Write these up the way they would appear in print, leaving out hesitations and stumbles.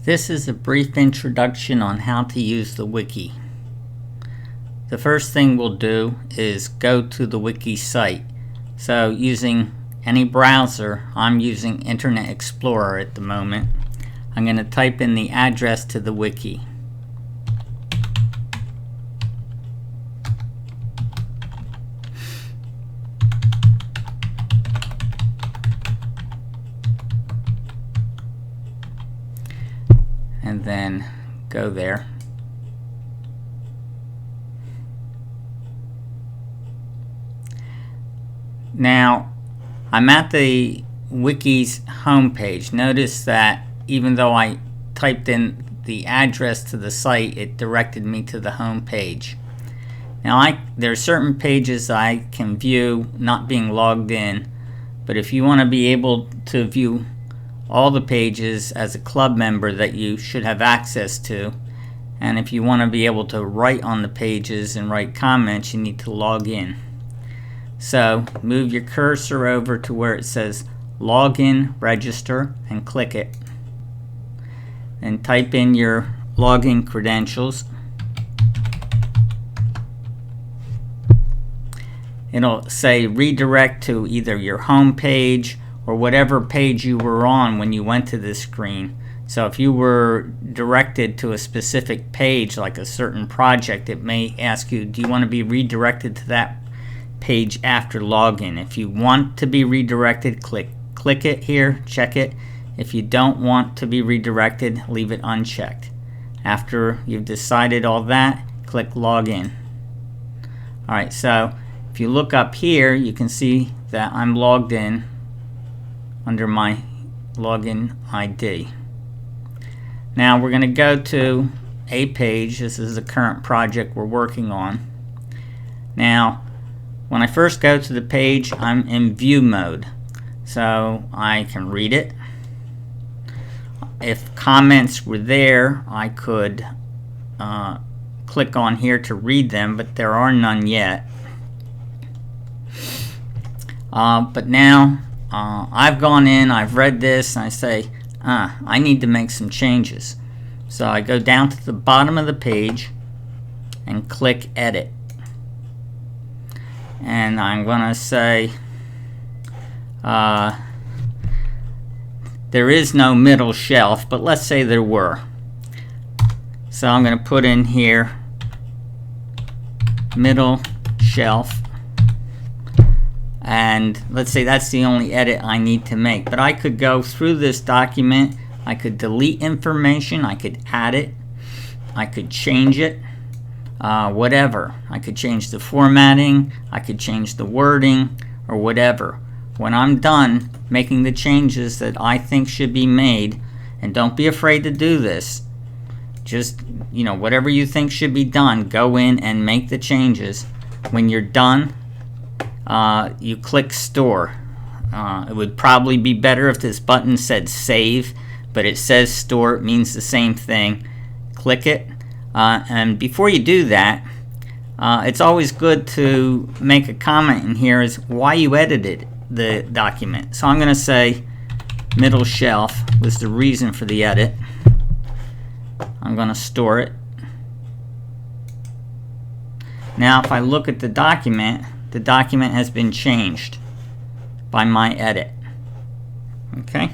This is a brief introduction on how to use the wiki. The first thing we'll do is go to the wiki site. So using any browser, I'm using Internet Explorer at the moment. I'm going to type in the address to the wiki. And then go there. Now, I'm at the wiki's homepage. Notice that even though I typed in the address to the site, it directed me to the home page. Now, there are certain pages I can view not being logged in, but if you want to be able to view all the pages as a club member that you should have access to, and if you want to be able to write on the pages and write comments, you need to log in. So move your cursor over to where it says login register and click it, and type in your login credentials. It'll say redirect to either your home page or whatever page you were on when you went to this screen. So if you were directed to a specific page, like a certain project, it may ask you, do you want to be redirected to that page after login? If you want to be redirected, click it here, check it. If you don't want to be redirected, leave it unchecked. After you've decided all that, click login. Alright, so if you look up here, you can see that I'm logged in under my login ID. Now we're going to go to a page. This is the current project we're working on. Now when I first go to the page, I'm in view mode, so I can read it. If comments were there, I could click on here to read them, but there are none yet. But now I've gone in, I've read this, and I say, I need to make some changes. So I go down to the bottom of the page and click edit. And I'm going to say, there is no middle shelf, but let's say there were. So I'm going to put in here, middle shelf. And let's say that's the only edit I need to make. But I could go through this document, I could delete information, I could add it, I could change it, whatever. I could change the formatting, I could change the wording, or whatever. When I'm done making the changes that I think should be made, and don't be afraid to do this, just, whatever you think should be done, go in and make the changes. When you're done, you click store. It would probably be better if this button said save, but it says store. It means the same thing. Click it, and before you do that, it's always good to make a comment in here as why you edited the document. So I'm going to say middle shelf was the reason for the edit. I'm going to store it. Now if I look at the document has been changed by my edit. Okay?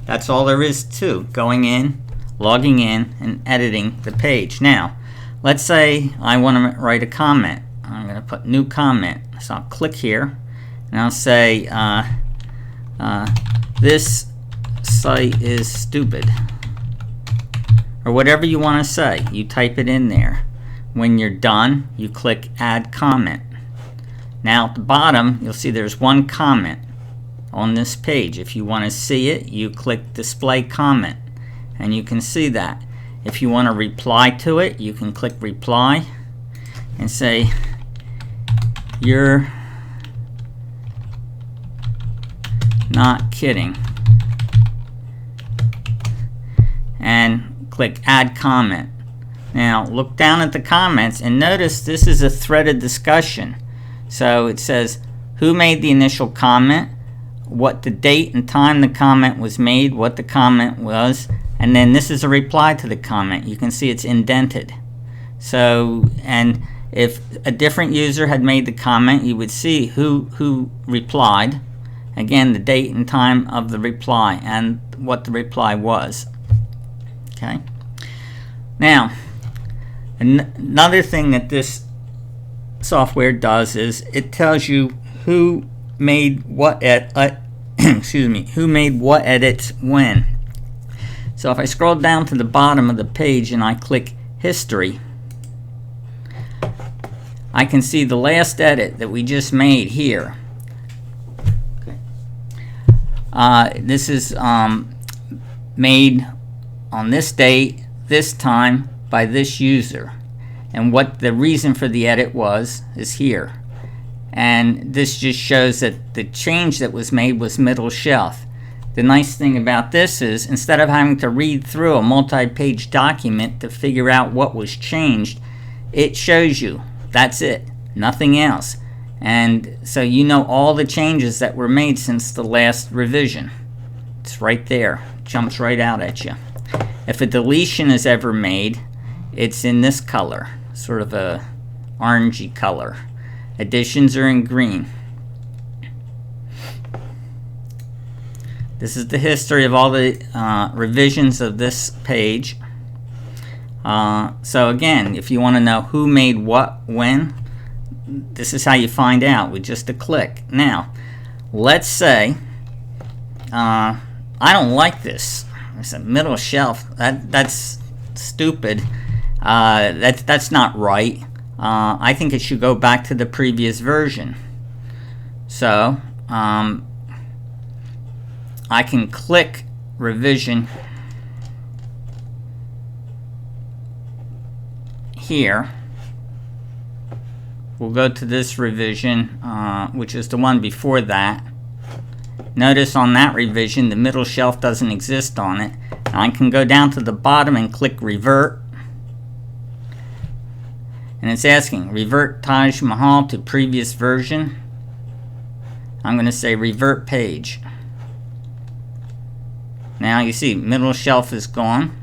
That's all there is to going in, logging in, and editing the page. Now, let's say I want to write a comment. I'm going to put new comment. So I'll click here, and I'll say, this site is stupid. Or whatever you want to say. You type it in there. When you're done, you click add comment. Now at the bottom, you'll see there's one comment on this page. If you want to see it, you click display comment, and you can see that. If you want to reply to it, you can click reply and say, you're not kidding, and click add comment. Now look down at the comments and notice this is a threaded discussion. So it says who made the initial comment, what the date and time the comment was made, what the comment was, and then this is a reply to the comment. You can see it's indented. So, and if a different user had made the comment, you would see who replied. Again, the date and time of the reply and what the reply was. Okay. Now, another thing that this software does is it tells you who made what excuse me, who made what edits when. So if I scroll down to the bottom of the page and I click History, I can see the last edit that we just made here. Okay. This is made on this date, this time, by this user. And what the reason for the edit was is here. And this just shows that the change that was made was middle shelf. The nice thing about this is, instead of having to read through a multi-page document to figure out what was changed, it shows you. That's it. Nothing else. And so you know all the changes that were made since the last revision. It's right there. Jumps right out at you. If a deletion is ever made, it's in this color. Sort of a orangey color. Additions are in green. This is the history of all the revisions of this page. So again, if you want to know who made what when, this is how you find out with just a click. Now, let's say I don't like this. It's a middle shelf. That's stupid. That's not right. I think it should go back to the previous version. So I can click revision here. We'll go to this revision, which is the one before that. Notice on that revision the middle shelf doesn't exist on it. And I can go down to the bottom and click revert. And it's asking revert Taj Mahal to previous version. I'm going to say revert page. Now you see middle shelf is gone.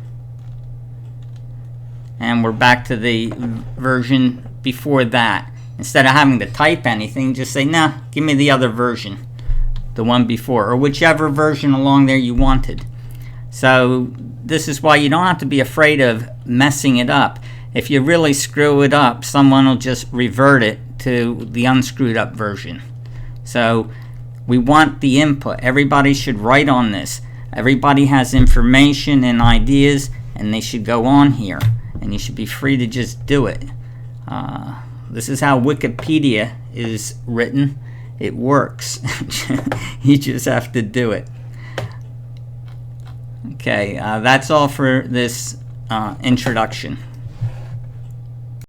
And we're back to the version before that. Instead of having to type anything, just say, nah, give me the other version. The one before, or whichever version along there you wanted. So this is why you don't have to be afraid of messing it up. If you really screw it up, someone will just revert it to the unscrewed up version. So we want the input. Everybody should write on this. Everybody has information and ideas, and they should go on here. And you should be free to just do it. This is how Wikipedia is written. It works. You just have to do it. Okay, that's all for this introduction.